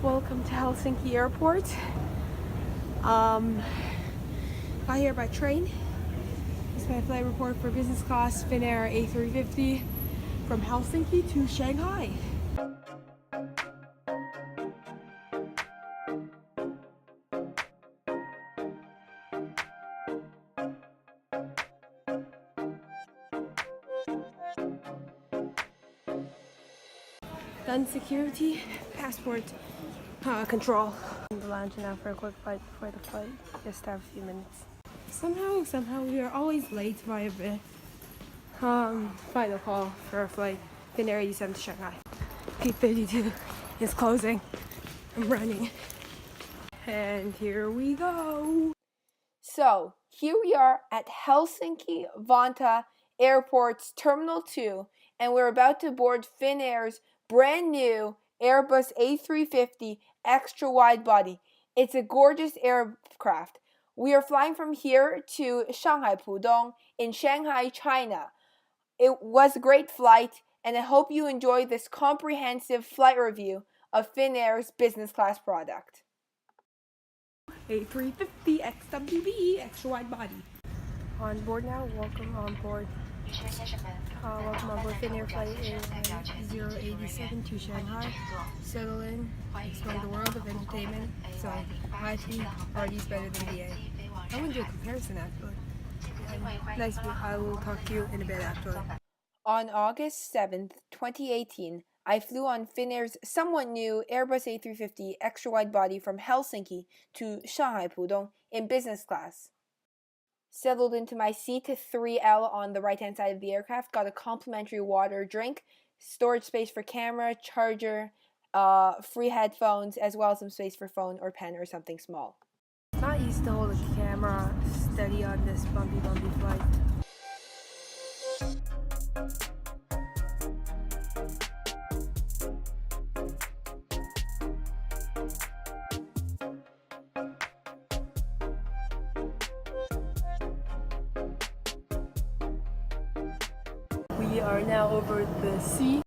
Welcome to Helsinki Airport. Got here by train. This is my flight report for business class Finnair A350 from Helsinki to Shanghai. Done security, passport control. In the lounge now for a quick bite before the flight. Just have a few minutes. Somehow we are always late by a bit. Final call for our flight, Finnair 87 to Shanghai. Gate 32 is closing. I'm running. And here we go. So here we are at Helsinki-Vantaa Airport's Terminal 2, and we're about to board Finnair's brand new Airbus A350 XWB. It's a gorgeous aircraft. We are flying from here to Shanghai Pudong in Shanghai, China. It was a great flight, and I hope you enjoy this comprehensive flight review of Finnair's business class product. A350 XWB XWB. On board now. Welcome on board. Welcome on board Finnair flight Airline 087 to Shanghai. Settle in, explore the world of entertainment. So, Wi-Fi already is better than VA. I wouldn't do a comparison actually. Nice, I will talk to you in a bit actually. On August 7th, 2018, I flew on Finnair's somewhat new Airbus A350 XWB from Helsinki to Shanghai Pudong in business class. Settled into my seat 3L on the right-hand side of the aircraft, got a complimentary water drink, storage space for camera, charger, free headphones, as well as some space for phone or pen or something small. Not used to hold a camera steady on this bumpy flight. We are now over the sea.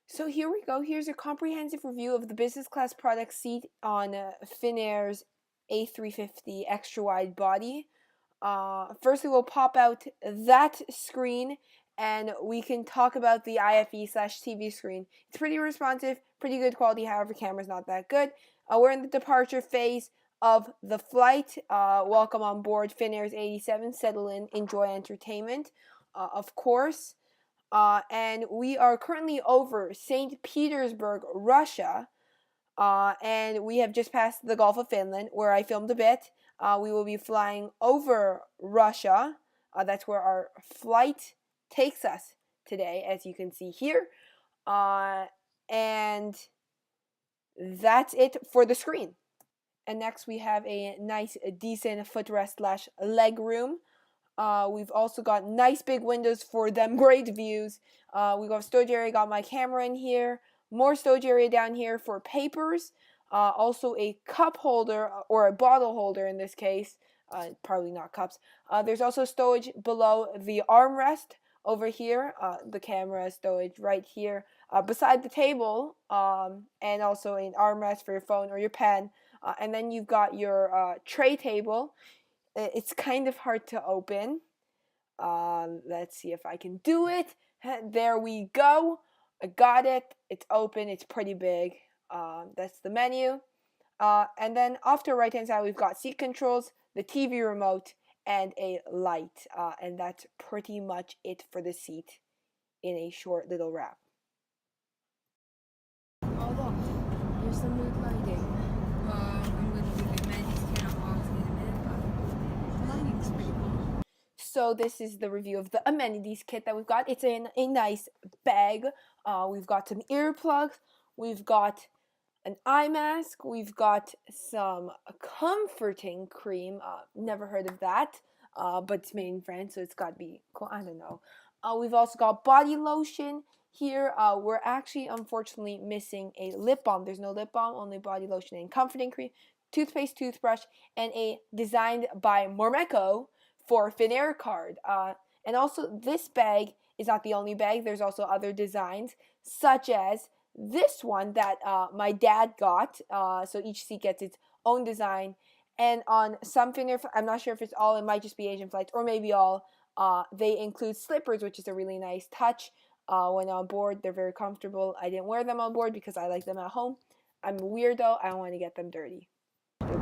So here we go. Here's a comprehensive review of the business class product seat on Finnair's A350 XWB. Firstly, we'll pop out that screen and we can talk about the IFE/TV screen. It's pretty responsive, pretty good quality, however, camera's not that good. We're in the departure phase of the flight. Welcome on board Finnair's 87. Settle in, enjoy entertainment. Of course, and we are currently over St. Petersburg, Russia, and we have just passed the Gulf of Finland, where I filmed a bit. We will be flying over Russia. That's where our flight takes us today, as you can see here, and that's it for the screen. And next we have a nice, decent footrest / leg room. We've also got nice big windows for them great views. We got storage area, got my camera in here, more storage area down here for papers, also a cup holder or a bottle holder in this case, probably not cups. There's also storage below the armrest over here, the camera storage right here beside the table, and also an armrest for your phone or your pen, and then you've got your tray table. It's kind of hard to open. Let's see if I can do it. There we go. I got it. It's open. It's pretty big. That's the menu. And then off to the right-hand side, we've got seat controls, the TV remote, and a light. And that's pretty much it for the seat in a short little wrap. Oh, look. Here's some mood lighting. I'm going to do the Maggie's Can Unboxing in a minute, but the lighting's pretty cool. So this is the review of the amenities kit that we've got. It's in a nice bag. We've got some earplugs. We've got an eye mask. We've got some comforting cream. Never heard of that, but it's made in France, so it's got to be cool. I don't know. We've also got body lotion here. We're actually, unfortunately, missing a lip balm. There's no lip balm, only body lotion and comforting cream, toothpaste, toothbrush, and a designed by Mormeco for Finnair card. And also, this bag is not the only bag. There's also other designs, such as this one that my dad got. So each seat gets its own design. And on some Finnair, I'm not sure if it's all, it might just be Asian flights, or maybe all, they include slippers, which is a really nice touch. When on board, they're very comfortable. I didn't wear them on board because I like them at home. I'm a weirdo. I don't want to get them dirty.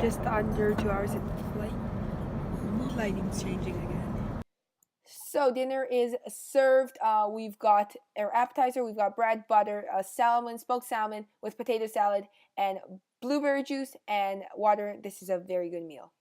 Just under 2 hours in flight. Lighting's changing again. So dinner is served. We've got our appetizer. We've got bread, butter, salmon, smoked salmon with potato salad, and blueberry juice and water. This is a very good meal.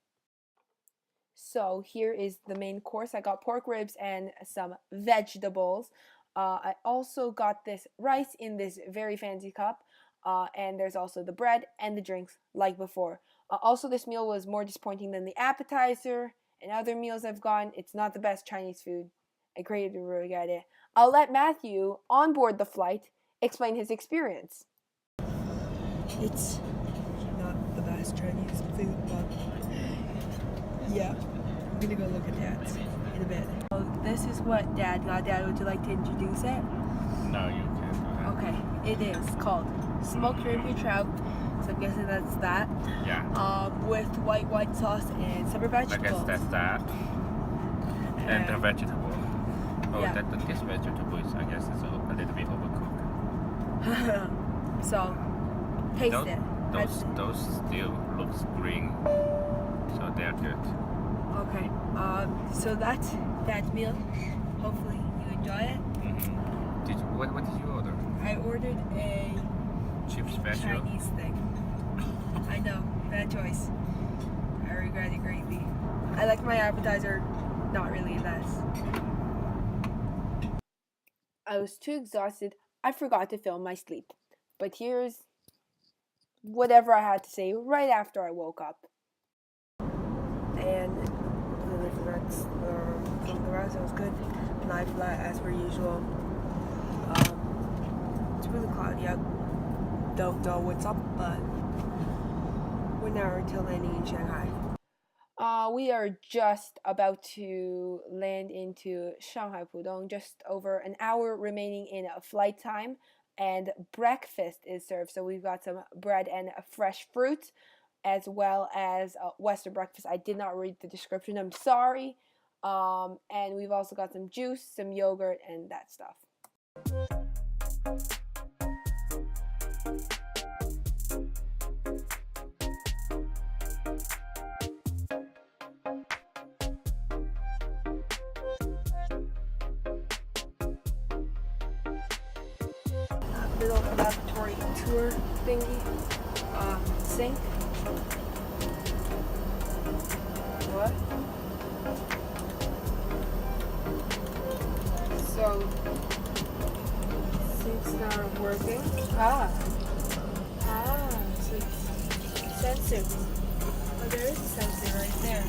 So here is the main course. I got pork ribs and some vegetables. I also got this rice in this very fancy cup. And there's also the bread and the drinks like before. Also, this meal was more disappointing than the appetizer and other meals I've gotten. It's not the best Chinese food. I created a really good idea. I'll let Matthew, on board the flight, explain his experience. It's not the best Chinese food, but yeah, I'm gonna go look at Dad's in a bit. So this is what Dad got. Dad, would you like to introduce it? No, you can't. Okay, it is called smoked shrimp trout. So I'm guessing that's that. Yeah. With white sauce and summer vegetables. I guess that's that. And the vegetable. Oh, yeah. This vegetable is, I guess, is a little bit overcooked. So, taste it. Those still looks green, so they're good. Okay. So that's that meal. Hopefully you enjoy it. Mm-hmm. What did you order? I ordered a Chip special. Chinese thing. I know, bad choice. I regret it greatly. I like my appetizer, not really less. I was too exhausted. I forgot to film my sleep. But here's whatever I had to say right after I woke up. And that's from the rest. It was good. Night flight as per usual. It's really cloudy out. Don't know what's up, but we're now until landing in Shanghai. We are just about to land into Shanghai Pudong, just over an hour remaining in flight time, and breakfast is served. So we've got some bread and fresh fruit, as well as Western breakfast. I did not read the description, I'm sorry. And we've also got some juice, some yogurt, and that stuff. Little laboratory tour thingy. Sink. What? So, sinks not working. So it's sensor. Oh, there is a sensor right there.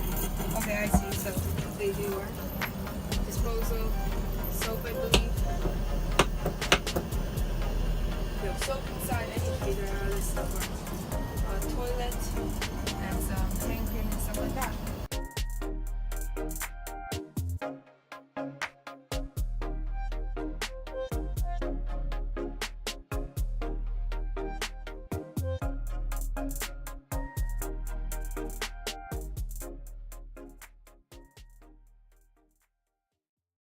Okay, I see. So they do work. Disposal, soap, I believe. We have soap inside, indicator, how this stuff works.